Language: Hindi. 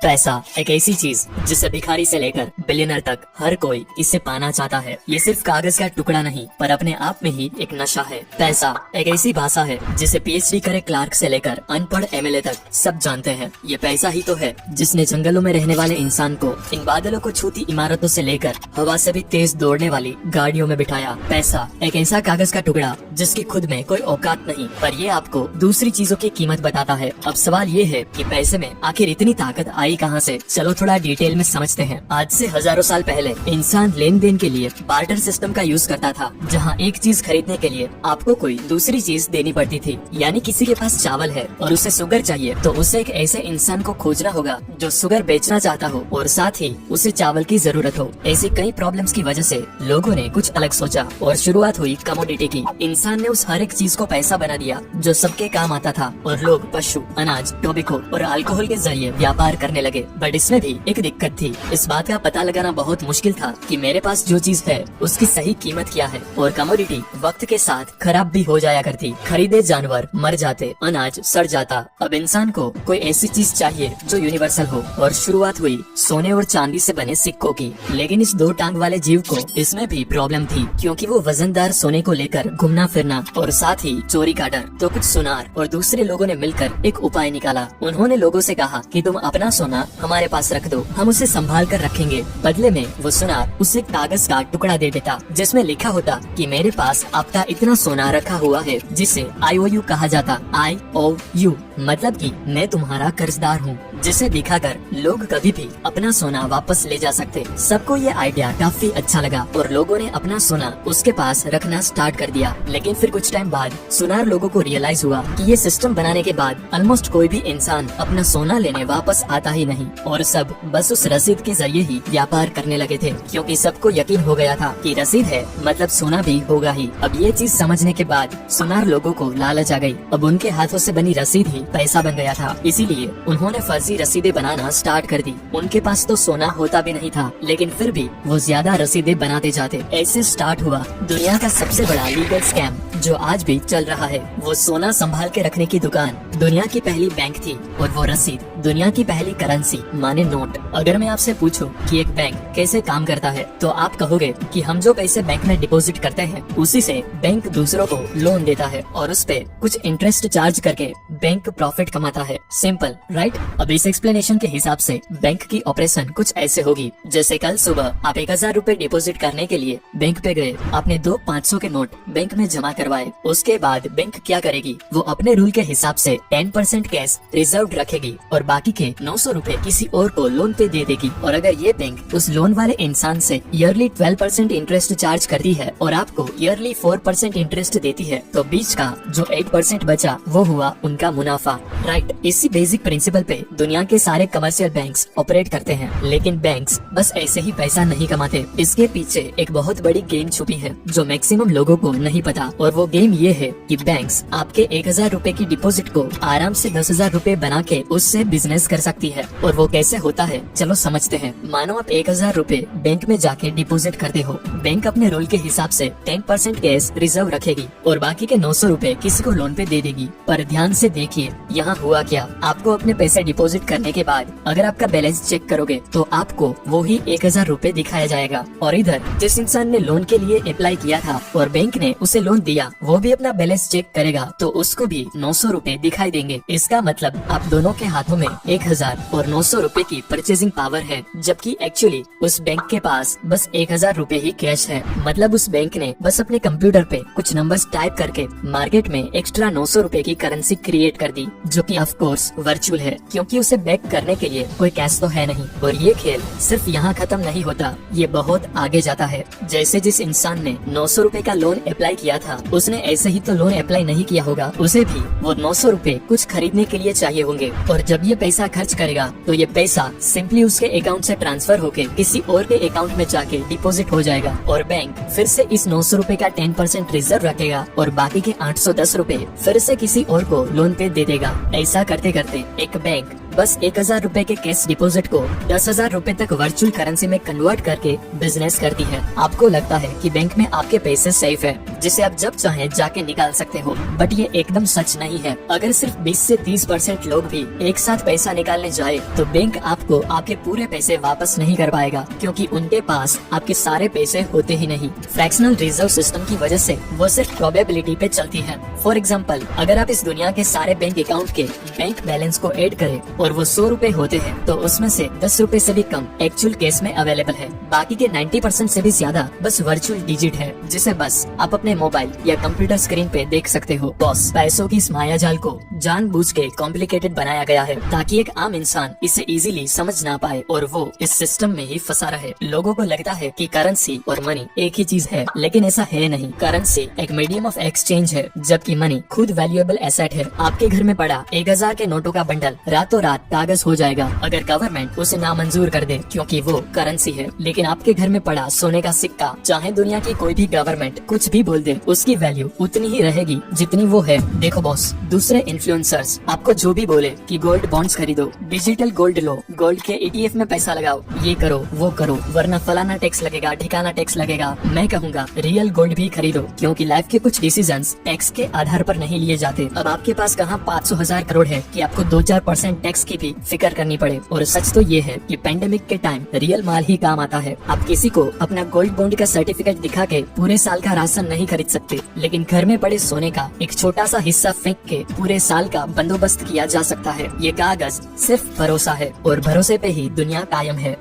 पैसा एक ऐसी चीज जिसे भिखारी से लेकर बिलियनर तक हर कोई इसे पाना चाहता है। ये सिर्फ कागज का टुकड़ा नहीं पर अपने आप में ही एक नशा है। पैसा एक ऐसी भाषा है जिसे पीएचडी करे क्लार्क से लेकर अनपढ़ एमएलए तक सब जानते हैं। ये पैसा ही तो है जिसने जंगलों में रहने वाले इंसान को इन बादलों को छूती इमारतों से लेकर हवा से भी तेज दौड़ने वाली गाड़ियों में बिठाया। पैसा एक ऐसा कागज का टुकड़ा जिसकी खुद में कोई औकात नहीं पर ये आपको दूसरी चीजों की कीमत बताता है। अब सवाल ये है कि पैसे में आखिर इतनी ताकत आई कहां से? चलो थोड़ा डिटेल में समझते हैं। आज से हजारों साल पहले इंसान लेन देन के लिए बार्टर सिस्टम का यूज करता था, जहां एक चीज खरीदने के लिए आपको कोई दूसरी चीज देनी पड़ती थी। यानी किसी के पास चावल है और उसे शुगर चाहिए तो उसे एक ऐसे इंसान को खोजना होगा जो शुगर बेचना चाहता हो और साथ ही उसे चावल की जरूरत हो। ऐसी कई प्रॉब्लम्स की वजह से लोगों ने कुछ अलग सोचा और शुरुआत हुई कमोडिटी की। इंसान ने उस हर एक चीज को पैसा बना दिया जो सबके काम आता था और लोग पशु, अनाज, टोबैको और अल्कोहल के जरिए व्यापार करने लगे। बट इसमें भी एक दिक्कत थी। इस बात का पता लगाना बहुत मुश्किल था कि मेरे पास जो चीज है उसकी सही कीमत क्या है। और कमोडिटी वक्त के साथ खराब भी हो जाया करती। खरीदे जानवर मर जाते, अनाज सड़ जाता। अब इंसान को कोई ऐसी चीज चाहिए जो यूनिवर्सल हो और शुरुआत हुई सोने और चांदी से बने सिक्कों की। लेकिन इस दो टांग वाले जीव को इसमें भी प्रॉब्लम थी, क्योंकि वो वजनदार सोने को लेकर घूमना फिरना और साथ ही चोरी का डर। तो कुछ सुनार और दूसरे लोगों ने मिलकर एक उपाय निकाला। उन्होंने लोगों से कहा कि तुम अपना सोना हमारे पास रख दो, हम उसे संभाल कर रखेंगे। बदले में वो सुनार उसे कागज का टुकड़ा दे देता जिसमें लिखा होता कि मेरे पास आपका इतना सोना रखा हुआ है, जिसे IOU कहा जाता। IOU मतलब कि मैं तुम्हारा कर्जदार हूँ, जिसे दिखाकर लोग कभी भी अपना सोना वापस ले जा सकते। सबको ये आइडिया काफी अच्छा लगा और लोगों ने अपना सोना उसके पास रखना स्टार्ट कर दिया। लेकिन फिर कुछ टाइम बाद सुनार लोगों को रियलाइज हुआ कि ये सिस्टम बनाने के बाद ऑलमोस्ट कोई भी इंसान अपना सोना लेने वापस आता ही नहीं और सब बस उस रसीद के जरिए ही व्यापार करने लगे थे, क्योंकि सबको यकीन हो गया था कि रसीद है मतलब सोना भी होगा ही। अब ये चीज समझने के बाद सुनार लोगों को लालच आ गई। अब उनके हाथों से बनी रसीद ही पैसा बन गया था, इसीलिए उन्होंने फर्जी रसीदें बनाना स्टार्ट कर दी। उनके पास तो सोना होता भी नहीं था, लेकिन फिर भी वो ज्यादा रसीदें बनाते जाते। ऐसे स्टार्ट हुआ दुनिया का सबसे बड़ा लीगल स्कैम जो आज भी चल रहा है। वो सोना संभाल के रखने की दुकान दुनिया की पहली बैंक थी और वो रसीद दुनिया की पहली करेंसी माने नोट। अगर मैं आपसे पूछूं कि एक बैंक कैसे काम करता है तो आप कहोगे कि हम जो पैसे बैंक में डिपॉजिट करते हैं उसी से बैंक दूसरों को लोन देता है और उस पे कुछ इंटरेस्ट चार्ज करके बैंक प्रॉफिट कमाता है। Simple right? अब इस एक्सप्लेनेशन के हिसाब से बैंक की ऑपरेशन कुछ ऐसे होगी जैसे कल सुबह आप 1000 रूपए डिपॉजिट करने के लिए बैंक पे गए, आपने 2 500 के नोट बैंक में जमा करवाए। उसके बाद बैंक क्या करेगी, वो अपने रूल के हिसाब से 10% कैश रिजर्व रखेगी और बाकी के 900 रूपए किसी और को लोन पे दे देगी। और अगर ये बैंक उस लोन वाले इंसान से ईयरली 12% इंटरेस्ट चार्ज करती है और आपको ईयरली 4% इंटरेस्ट देती है, तो बीच का जो 8% बचा वो हुआ उनका मुनाफा। राइट? इसी बेसिक प्रिंसिपल पे दुनिया के सारे कमर्शियल बैंक्स ऑपरेट करते हैं। लेकिन बैंक्स बस ऐसे ही पैसा नहीं कमाते, इसके पीछे एक बहुत बड़ी गेम छुपी है जो मैक्सिमम लोगों को नहीं पता। और वो गेम ये है कि बैंक्स आपके 1000 रूपए की डिपॉजिट को आराम से 10,000 रूपए बना के उससे बिजनेस कर सकती है। और वो कैसे होता है चलो समझते हैं। मानो आप 1000 रूपए बैंक में जाके डिपॉजिट करते हो, बैंक अपने रूल के हिसाब से 10% कैश रिजर्व रखेगी और बाकी के 900 रूपए किसी को लोन पे दे देगी। पर ध्यान से देखिए यहाँ हुआ क्या। आपको अपने पैसे डिपॉजिट करने के बाद अगर आपका बैलेंस चेक करोगे तो आपको वो ही 1000 रूपए दिखाया जाएगा। और इधर जिस इंसान ने लोन के लिए अप्लाई किया था और बैंक ने उसे लोन दिया, वो भी अपना बैलेंस चेक करेगा तो उसको भी 900 रूपए दिखाई देंगे। इसका मतलब आप दोनों के हाथों में 1000 और 900 रूपए की परचेजिंग पावर है, जबकि एक्चुअली उस बैंक के पास बस 1000 रूपए ही कैश है। मतलब उस बैंक ने बस अपने कंप्यूटर पे कुछ नंबर्स टाइप करके मार्केट में एक्स्ट्रा 900 रूपए की करेंसी क्रिएट कर दी, जो कि ऑफ कोर्स वर्चुअल है, क्योंकि उसे बैक करने के लिए कोई कैश तो है नहीं। और ये खेल सिर्फ यहाँ खत्म नहीं होता, ये बहुत आगे जाता है। जैसे जिस इंसान ने 900 रूपए का लोन अप्लाई किया था, उसने ऐसे ही तो लोन अप्लाई नहीं किया होगा, उसे भी वो 900 रूपए कुछ खरीदने के लिए चाहिए होंगे। और जब ये पैसा खर्च करेगा तो ये पैसा सिंपली उसके अकाउंट से ट्रांसफर होके किसी और के अकाउंट में जाके डिपॉजिट हो जाएगा और बैंक फिर से इस 900 रूपए का 10% रिजर्व रखेगा और बाकी के 810 रूपए फिर से किसी और को लोन पे दे देगा। ऐसा करते करते एक बैंक बस 1000 रूपए के कैश डिपॉजिट को 10,000 रूपए तक वर्चुअल करेंसी में कन्वर्ट करके बिजनेस करती है। आपको लगता है कि बैंक में आपके पैसे सेफ है, जिसे आप जब चाहे जाके निकाल सकते हो। बट ये एकदम सच नहीं है। अगर सिर्फ 20 से 30% लोग भी एक साथ पैसा निकालने जाए तो बैंक आपको आपके पूरे पैसे वापस नहीं कर पाएगा, क्योंकि उनके पास आपके सारे पैसे होते ही नहीं। फ्रैक्शनल रिजर्व सिस्टम की वजह से वो सिर्फ प्रोबेबिलिटी पे चलती है। फॉर एग्जाम्पल, अगर आप इस दुनिया के सारे बैंक अकाउंट के बैंक बैलेंस को ऐड करें और वो 100 रुपए होते हैं, तो उसमें से 10 रुपए से भी कम एक्चुअल केस में अवेलेबल है। बाकी के 90% से भी ज्यादा बस वर्चुअल डिजिट है, जिसे बस आप अपने मोबाइल या कंप्यूटर स्क्रीन पे देख सकते हो। बॉस, पैसों की इस माया जाल को जानबूझ के कॉम्प्लिकेटेड बनाया गया है ताकि एक आम इंसान इसे इजीली समझ ना पाए और वो इस सिस्टम में ही फंसा रहे। लोगों को लगता है कि करेंसी और मनी एक ही चीज है, लेकिन ऐसा है नहीं। करेंसी एक मीडियम ऑफ एक्सचेंज है, जबकि मनी खुद वैल्यूएबल एसेट है। आपके घर में पड़ा 1000 के नोटों का बंडल रातों रात कागज हो जाएगा अगर गवर्नमेंट उसे नामंजूर कर दे, क्योंकि वो करेंसी है। लेकिन आपके घर में पड़ा सोने का सिक्का, चाहे दुनिया की कोई भी गवर्नमेंट कुछ भी बोल दे, उसकी वैल्यू उतनी ही रहेगी जितनी वो है। देखो बॉस, दूसरे इन्फ्लुएंसर्स आपको जो भी बोले कि गोल्ड बॉन्ड्स खरीदो, डिजिटल गोल्ड लो, गोल्ड के ETF में पैसा लगाओ, ये करो वो करो, वरना फलाना टैक्स लगेगा, ठिकाना टैक्स लगेगा, मैं कहूँगा रियल गोल्ड भी खरीदो, क्योंकि लाइफ के कुछ डिसीजंस टैक्स के आधार पर नहीं लिए जाते। अब आपके पास कहाँ 500,000 करोड़ है कि आपको 2-4% टैक्स की भी फिक्र करनी पड़े। और सच तो ये है कि पेंडेमिक के टाइम रियल माल ही काम आता है। आप किसी को अपना गोल्ड बॉन्ड का सर्टिफिकेट दिखा के पूरे साल का राशन नहीं खरीद सकते, लेकिन घर में पड़े सोने का एक छोटा सा हिस्सा फेंक के पूरे साल का बंदोबस्त किया जा सकता है। ये कागज सिर्फ भरोसा है और भरोसे पे ही दुनिया कायम है।